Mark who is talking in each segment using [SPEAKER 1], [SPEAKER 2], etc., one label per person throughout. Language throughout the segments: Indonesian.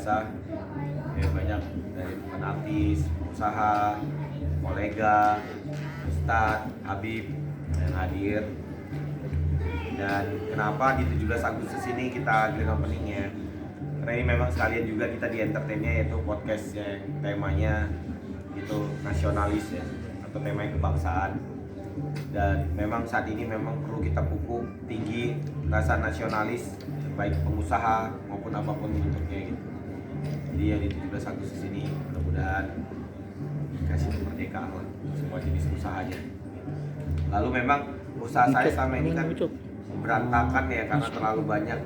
[SPEAKER 1] biasa. Ya, banyak dari penatis, pengusaha, kolega, Ustadz, Habib yang hadir. Dan kenapa di 17 Agustus ini kita grand openingnya? Karena ini memang sekalian juga kita di entertainnya, yaitu podcast yang temanya itu nasionalis ya, atau temanya kebangsaan. Dan memang saat ini memang perlu kita pupuk tinggi rasa nasionalis, baik pengusaha maupun apapun bentuknya gitu. Jadi ya di 17 Agustus ini mudah-mudahan dikasih kemerdekaan lah semua jenis usahanya. Lalu memang usaha saya sama ini kan berantakan ya karena terlalu banyak.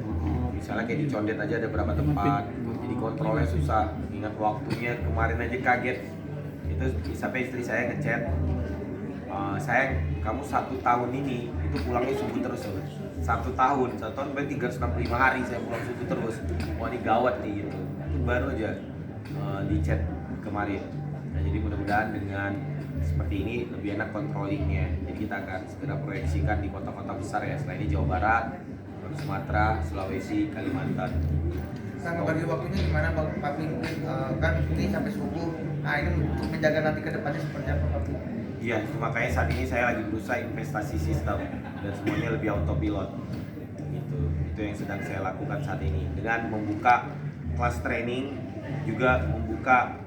[SPEAKER 1] Misalnya kayak di Condet aja ada berapa tempat, jadi kontrolnya susah. Ingat waktunya kemarin aja kaget. Itu sampai istri saya ngechat, sayang kamu 1 tahun ini itu pulangnya subuh terus ya. 1 tahun berarti 365 hari saya pulang subuh terus. Wah ini gawat nih gitu. Baru aja di chat kemarin. Nah, jadi mudah-mudahan dengan seperti ini lebih enak controllingnya. Jadi kita akan segera proyeksikan di kota-kota besar ya, selain di Jawa Barat, Sumatera, Sulawesi, Kalimantan.
[SPEAKER 2] Nah, ngebagi waktunya gimana Bang Papi? Kan ini sampai subuh. Nah, ini untuk menjaga nanti ke depannya seperti apa Papi?
[SPEAKER 1] Iya, itu makanya saat ini saya lagi berusaha investasi sistem dan semuanya lebih autopilot. Itu yang sedang saya lakukan saat ini dengan membuka kelas training, juga membuka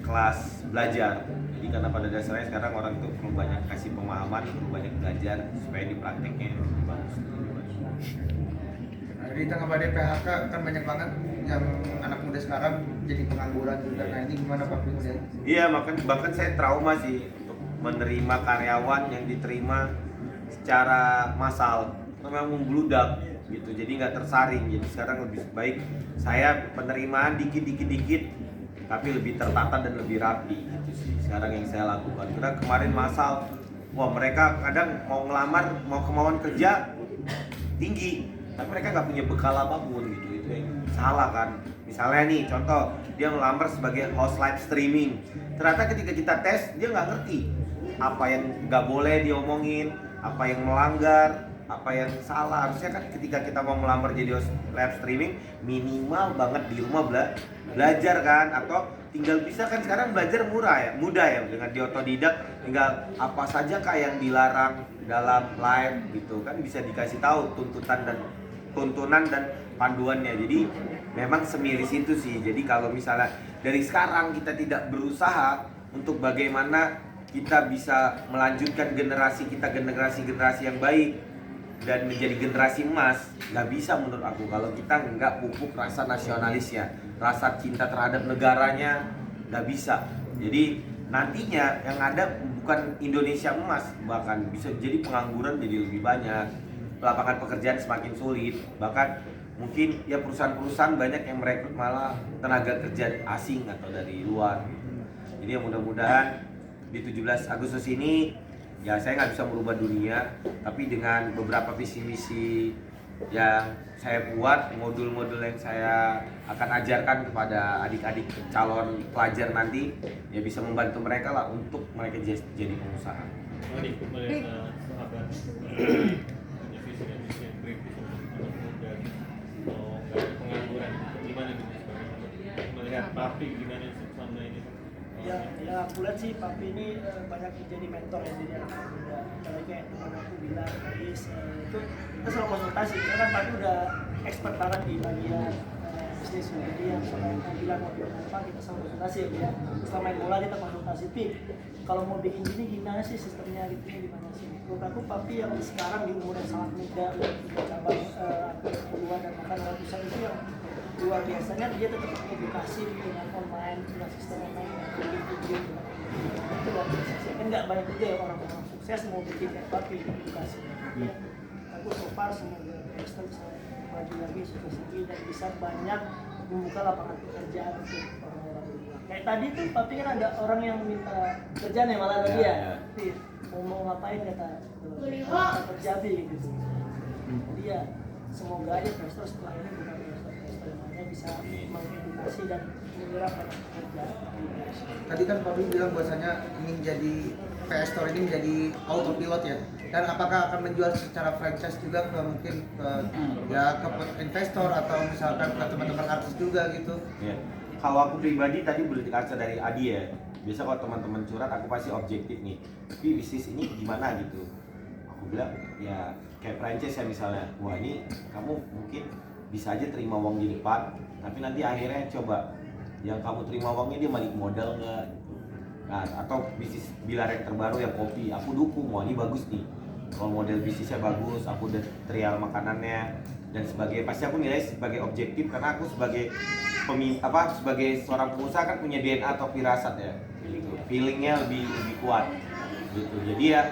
[SPEAKER 1] kelas belajar. Jadi karena pada dasarnya sekarang orang itu perlu banyak kasih pemahaman, perlu banyak belajar supaya di prakteknya lebih bagus.
[SPEAKER 2] Nah, di tengah badai PHK kan banyak banget yang anak muda sekarang jadi pengangguran juga. Nah, ini gimana Papi?
[SPEAKER 1] Iya, bahkan saya trauma sih untuk menerima karyawan yang diterima secara massal, memang membludak gitu, jadi nggak tersaring. Jadi sekarang lebih baik saya penerimaan dikit tapi lebih tertata dan lebih rapi gitu sih sekarang yang saya lakukan. Karena kemarin massal, wah mereka kadang mau ngelamar, mau kemauan kerja tinggi tapi mereka nggak punya bekal apapun gitu. Itu yang salah kan. Misalnya nih contoh, dia ngelamar sebagai host live streaming, ternyata ketika kita tes dia nggak ngerti apa yang nggak boleh diomongin, apa yang melanggar, apa yang salah. Harusnya kan ketika kita mau melamar jadi host live streaming minimal banget di rumah belajar kan, atau tinggal bisa kan sekarang belajar mudah ya dengan di otodidak, tinggal apa saja kak yang dilarang dalam live gitu kan bisa dikasih tahu tuntunan dan panduannya. Jadi memang semiris itu sih. Jadi kalau misalnya dari sekarang kita tidak berusaha untuk bagaimana kita bisa melanjutkan generasi kita, generasi yang baik dan menjadi generasi emas, nggak bisa menurut aku kalau kita nggak pupuk rasa nasionalisnya, rasa cinta terhadap negaranya, nggak bisa. Jadi nantinya yang ada bukan Indonesia emas, bahkan bisa jadi pengangguran jadi lebih banyak, lapangan pekerjaan semakin sulit, bahkan mungkin ya perusahaan-perusahaan banyak yang merekrut malah tenaga kerja asing atau dari luar gitu. Jadi ya mudah-mudahan di 17 Agustus ini ya saya nggak bisa merubah dunia, tapi dengan beberapa visi-misi yang saya buat, modul-modul yang saya akan ajarkan kepada adik-adik calon pelajar nanti, ya bisa membantu mereka lah untuk mereka jadi pengusaha.
[SPEAKER 3] Melihat sahabat punya visi dan misi yang kritis untuk dan nggak ada pengangguran, gimana nih melihat Papi gimana selama ini?
[SPEAKER 4] Ya aku lihat sih Papi ini banyak menjadi mentor ya jadi anak muda. Apalagi kayak teman aku bilang Ais, itu kita selalu konsultasi karena kan Papi udah expert banget di bagian bisnis. Jadi yang selalu bilang mau bilang apa kita selalu konsultasi ya. Setelah main bola kita konsultasi Pi, kalau mau bikin gini gimana sih sistemnya gitu, gimana sih. Menurut aku Papi yang sekarang di umur yang sangat muda udah punya cabang keluar dan makan ratusan itu yang luar biasanya, dia tetap edukasi dengan online, dengan sistem online, dengan video itu luar biasa sih. Kan nggak banyak juga ya orang-orang sukses mau bikin kayak Papi edukasi. Aku so far semoga Kristen bisa maju lagi, sukses lagi dan bisa banyak membuka lapangan pekerjaan untuk orang-orang di luar. Kayak tadi tuh Papi kan ada orang yang minta kerjaan ya malah tadi ya. Mau ngapain kata kerja Pi gitu. Jadi ya semoga aja Kristen setelah ini bukan bisa mengedukasi dan menggerak banyak pekerja.
[SPEAKER 2] Tadi kan Papi bilang bahwasanya ingin jadi PS Store ini menjadi autopilot ya. Dan apakah akan menjual secara franchise juga ke mungkin ya ke investor atau misalkan ke teman-teman artis juga gitu?
[SPEAKER 1] Ya. Kalau aku pribadi tadi boleh dikaca dari Adi ya. Biasa kalau teman-teman curhat aku pasti objektif nih. Tapi bisnis ini gimana gitu. Aku bilang ya kayak franchise ya misalnya. Wah ini kamu mungkin bisa aja terima uang di depan, tapi nanti akhirnya coba yang kamu terima uangnya dia balik modal nggak gitu. Nah, atau bisnis bilar yang terbaru ya kopi, aku dukung, wah ini bagus nih. Kalau model bisnisnya bagus, aku udah trial makanannya dan sebagainya. Pasti aku nilai sebagai objektif karena aku sebagai sebagai seorang pengusaha kan punya DNA atau firasat ya. Gitu. Feelingnya lebih kuat. Gitu. Jadi ya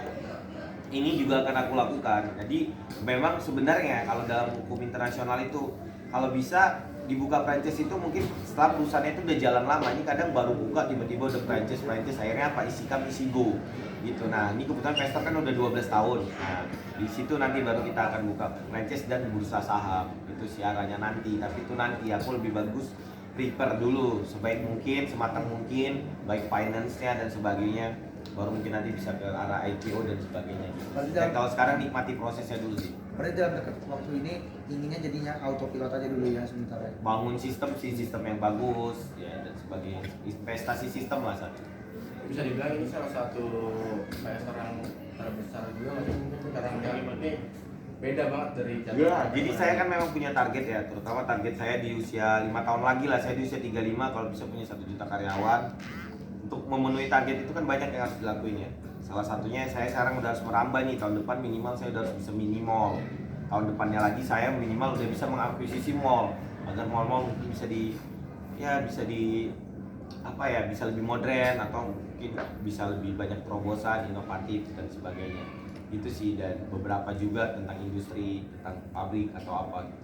[SPEAKER 1] ini juga akan aku lakukan. Jadi memang sebenarnya kalau dalam hukum internasional itu kalau bisa dibuka franchise itu mungkin setelah perusahaannya itu udah jalan lama. Ini kadang baru buka tiba-tiba udah franchise akhirnya apa isi come isi go gitu. Nah ini kebetulan Pestor kan udah 12 tahun. Nah di situ nanti baru kita akan buka franchise dan bursa saham itu siarannya nanti. Tapi itu nanti aku lebih bagus prepare dulu sebaik mungkin, sematang mungkin, baik finance-nya dan sebagainya. Baru mungkin nanti bisa ke arah IPO dan sebagainya gitu. Dan kalau sekarang nikmati prosesnya dulu sih.
[SPEAKER 2] Berarti dalam dekat waktu ini inginnya jadinya autopilot aja dulu ya sementara.
[SPEAKER 1] Bangun sistem yang bagus ya dan sebagainya. Investasi sistem lah satu.
[SPEAKER 5] Bisa dibilang ini salah satu investor yang terbesar juga masih mungkin karena ini beda banget dari
[SPEAKER 1] Ya, jadi saya kan memang punya target ya, terutama target saya di usia 5 tahun lagi lah, saya di usia 35 kalau bisa punya 1 juta karyawan. Untuk memenuhi target itu kan banyak yang harus dilakuin ya. Salah satunya saya sekarang udah harus merambah nih, tahun depan minimal saya udah harus bisa mini mall. Tahun depannya lagi saya minimal udah bisa mengakuisisi mall agar mall-mall mungkin bisa di bisa lebih modern atau mungkin bisa lebih banyak terobosan, inovatif dan sebagainya. Itu sih, dan beberapa juga tentang industri, tentang pabrik atau apa gitu.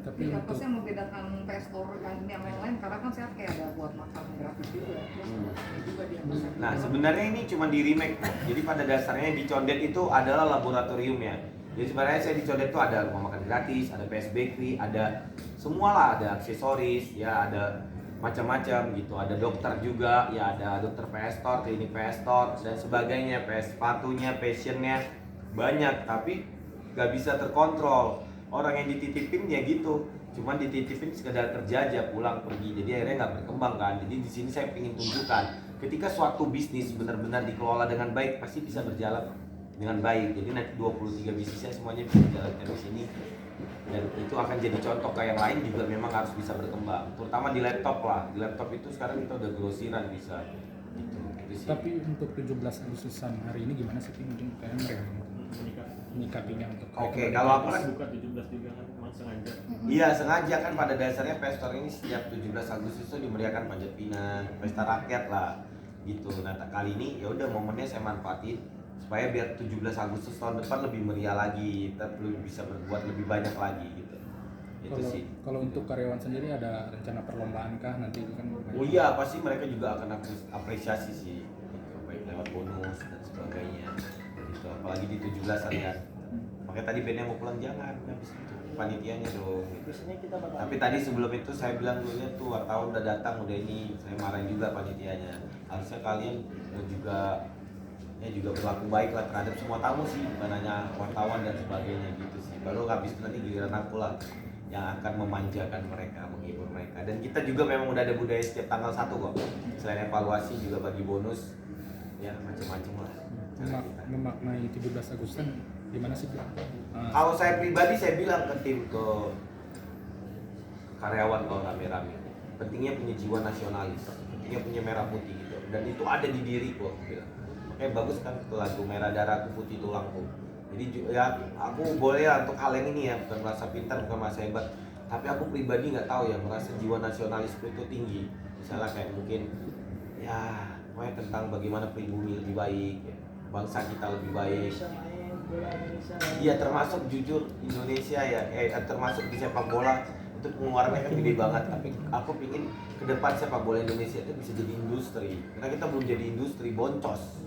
[SPEAKER 6] Tapi apa sih yang membedakan Pestor dan yang lain-lain? Karena kan saya kayak ada buat makan gratis juga, terus juga dia masak.
[SPEAKER 1] Nah sebenarnya ini cuma di remake. Jadi pada dasarnya di Condet itu adalah laboratorium ya. Jadi sebenarnya saya di Condet itu ada rumah makan gratis, ada PS Bakery, ada semua lah, ada aksesoris, ya ada macam-macam gitu. Ada dokter juga, ya ada dokter Pestor, klinik Pestor dan sebagainya. PS sepatunya, passionnya banyak, tapi nggak bisa terkontrol. Orang yang dititipin ya gitu, cuman dititipin sekedar kerja aja pulang pergi, jadi akhirnya nggak berkembang kan. Jadi di sini saya ingin tunjukkan ketika suatu bisnis benar-benar dikelola dengan baik pasti bisa berjalan dengan baik. Jadi nanti 23 bisnisnya semuanya bisa berjalan dari sini, dan itu akan jadi contoh ke yang lain juga. Memang harus bisa berkembang, terutama di laptop lah. Di laptop itu sekarang kita udah grosiran bisa gitu sih.
[SPEAKER 7] Tapi untuk 17 Agustusan hari ini gimana sih? Mungkin kayaknya menyikapinya untuk
[SPEAKER 1] Oke, kalau aku kan
[SPEAKER 3] buka 17 juga kan memang sengaja.
[SPEAKER 1] iya sengaja kan, pada dasarnya Pestor ini setiap 17 Agustus itu dimeriahkan Panjat Pinang, pesta rakyat lah gitu. Nah kali ini ya udah momennya saya manfaatin supaya biar 17 Agustus tahun depan lebih meriah lagi, kita bisa berbuat lebih banyak lagi gitu. Itu sih.
[SPEAKER 7] Kalau untuk karyawan sendiri ada rencana perlombaan kah nanti kan?
[SPEAKER 1] Oh iya, pasti mereka juga akan apresiasi sih gitu, baik lewat bonus dan sebagainya gitu. Apalagi di 17 kan. Makanya tadi bandnya mau pulang, jangan habis itu panitianya dong gitu.
[SPEAKER 4] Biasanya kita bakal.
[SPEAKER 1] Tapi tadi sebelum itu saya bilang dulunya tuh wartawan udah datang, udah ini, saya marahin juga panitianya. Harusnya kalian juga berlaku baik lah terhadap semua tamu sih, bukan hanya wartawan dan sebagainya gitu sih. Baru habis itu nanti giliran aku lah yang akan memanjakan mereka, menghibur mereka. Dan kita juga memang udah ada budaya setiap tanggal 1 kok. Selain evaluasi juga bagi bonus, ya macam-macam lah.
[SPEAKER 7] Memaknai 17 Agustus gimana sih?
[SPEAKER 1] Kalau saya pribadi saya bilang ke tim, ke karyawan kalau rame-rame, pentingnya punya jiwa nasionalis, pentingnya punya merah putih gitu. Dan itu ada di diriku, aku bilang. Makanya bagus kan itu lagu merah darahku putih tulangku. Jadi ya aku boleh lah untuk hal yang ini ya, bukan merasa pintar, bukan merasa hebat, tapi aku pribadi nggak tahu ya, merasa jiwa nasionalisku itu tinggi. Misalnya kayak mungkin ya pokoknya tentang bagaimana pribumi lebih baik ya, bangsa kita lebih baik.
[SPEAKER 4] Bisa main bola Indonesia.
[SPEAKER 1] Iya, termasuk jujur Indonesia ya, termasuk di sepak bola itu pengeluarannya kan gede banget. Tapi aku pingin ke depan sepak bola Indonesia itu bisa jadi industri, karena kita belum jadi industri, boncos.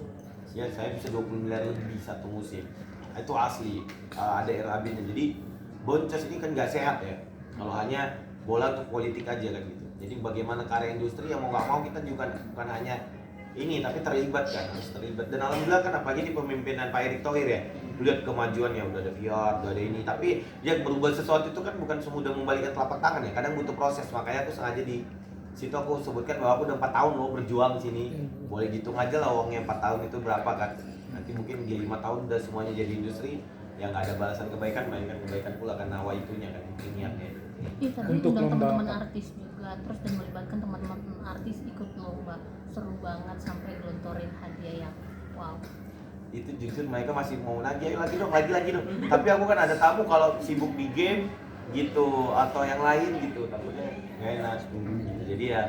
[SPEAKER 1] Ya saya bisa 20 miliar lebih satu musim. Itu asli, ada RAB-nya. Jadi boncos ini kan nggak sehat ya, kalau hanya bola untuk politik aja kan gitu. Jadi bagaimana karya industri yang mau nggak mau kita juga bukan hanya ini, tapi terlibat kan, harus terlibat. Dan alhamdulillah kan apalagi di pemimpinan Pak Erick Thohir ya, lihat kemajuannya, udah ada VR, udah ada ini. Tapi ya berubah sesuatu itu kan bukan semudah membalikkan telapak tangan ya, kadang butuh proses. Makanya aku sengaja di situ aku sebutkan bahwa aku udah 4 tahun loh berjuang sini. Boleh hitung aja lah uangnya 4 tahun itu berapa kan. Nanti mungkin di 5 tahun udah semuanya jadi industri, yang nggak ada balasan kebaikan, melainkan kebaikan pula kan nawa itunya kan, itu niatnya.
[SPEAKER 8] Iya, tadi
[SPEAKER 7] Untuk
[SPEAKER 8] undang
[SPEAKER 7] lomba
[SPEAKER 8] teman-teman
[SPEAKER 7] apa?
[SPEAKER 8] artis juga, terus dan melibatkan teman-teman artis ikut lomba, seru banget sampai gelontorin hadiah yang wow.
[SPEAKER 1] Itu jujur mereka masih mau nagih lagi dong. Tapi aku kan ada tamu kalau sibuk di game gitu atau yang lain gitu, takutnya nggak enak gitu. Jadi ya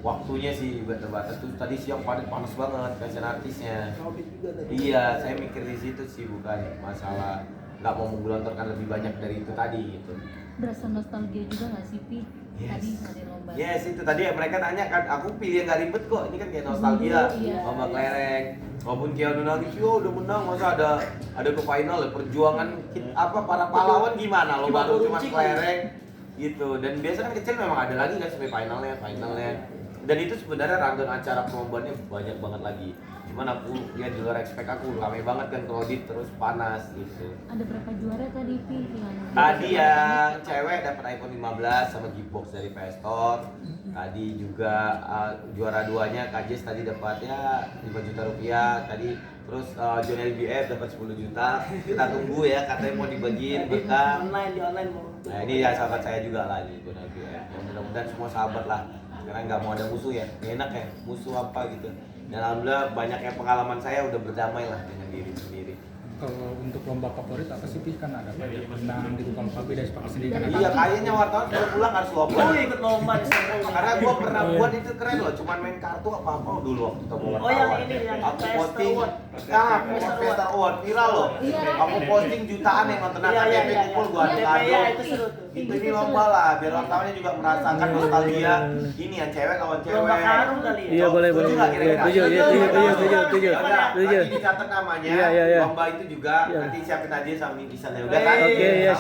[SPEAKER 1] waktunya sih juga terbatas tuh. Tadi siang panas banget kasihan artisnya. Iya, saya mikir di situ sih, bukan masalah nggak mau menggelontorkan lebih banyak dari itu tadi gitu.
[SPEAKER 8] Berasa nostalgia juga nggak sih, Pi?
[SPEAKER 1] Yes.
[SPEAKER 8] Tadi ada lomba.
[SPEAKER 1] Yes, itu tadi ya mereka tanya kan, aku pilih yang gak ribet kok. Ini kan kayak nostalgia,
[SPEAKER 8] Iya.
[SPEAKER 1] lomba kelereng. Walaupun Kia udah nangis, yo udah menang, masa ada ke final ya, perjuangan apa para pahlawan gimana lo baru cuma kelereng gitu. Dan biasa kan kecil memang ada lagi kan sampai finalnya. Dan itu sebenarnya rangkaian acara perlombaannya banyak banget lagi. Cuman aku dia di luar expect aku, rame banget kan kredit terus panas gitu.
[SPEAKER 8] Ada berapa juara tadi, Pi?
[SPEAKER 1] Tadi yang cewek dapat iPhone 15 sama gift box dari PS Store. Tadi juga juara 2-nya Kajes tadi dapat ya 5 juta rupiah. Tadi terus John LBF dapat 10 juta. Kita tunggu ya, katanya mau dibagiin berkah.
[SPEAKER 4] Di online mau.
[SPEAKER 1] Nah ini ya sahabat saya juga lah di John LBF. Ya, mudah-mudahan semua sahabat lah. Karena nggak mau ada musuh ya, nggak enak ya musuh apa gitu. Dan alhamdulillah banyaknya pengalaman saya udah berdamai lah dengan diri sendiri.
[SPEAKER 7] Kalau untuk lomba favorit apa sih, Pi? Kan ada banyak menang gitu, kalau Papi dari Papi sendiri kan ada.
[SPEAKER 1] Iya, kayaknya wartawan kalau pulang harus lomba.
[SPEAKER 4] Oh, ikut lomba di sana.
[SPEAKER 1] Karena gua pernah buat itu keren loh, cuman main kartu apa dulu waktu kita mau
[SPEAKER 4] Oh, yang ini, yang
[SPEAKER 1] aku
[SPEAKER 4] Pesta
[SPEAKER 1] posting,
[SPEAKER 4] Award.
[SPEAKER 1] Pesta Award viral loh.
[SPEAKER 8] Iya.
[SPEAKER 1] Aku posting jutaan yang nonton
[SPEAKER 4] Iya,
[SPEAKER 1] KTP
[SPEAKER 4] iya,
[SPEAKER 1] kumpul gua ada
[SPEAKER 4] KTP,
[SPEAKER 1] kado.
[SPEAKER 4] ya, itu seru tuh.
[SPEAKER 1] Itu ini lomba lah, biar wartawannya juga merasakan nostalgia. Ini yang cewek lawan cewek.
[SPEAKER 4] Lomba karung kali ya.
[SPEAKER 9] Iya, boleh,
[SPEAKER 1] Setuju
[SPEAKER 9] boleh.
[SPEAKER 1] nggak kira-kira?
[SPEAKER 9] Setuju, iya, setuju.
[SPEAKER 1] Yaudah,
[SPEAKER 9] Setuju.
[SPEAKER 1] nanti dicatat namanya.
[SPEAKER 9] Iya.
[SPEAKER 1] Lomba itu juga
[SPEAKER 9] Iya.
[SPEAKER 1] nanti siapin aja sama Nisan ya udah kan?
[SPEAKER 9] Oke, iya,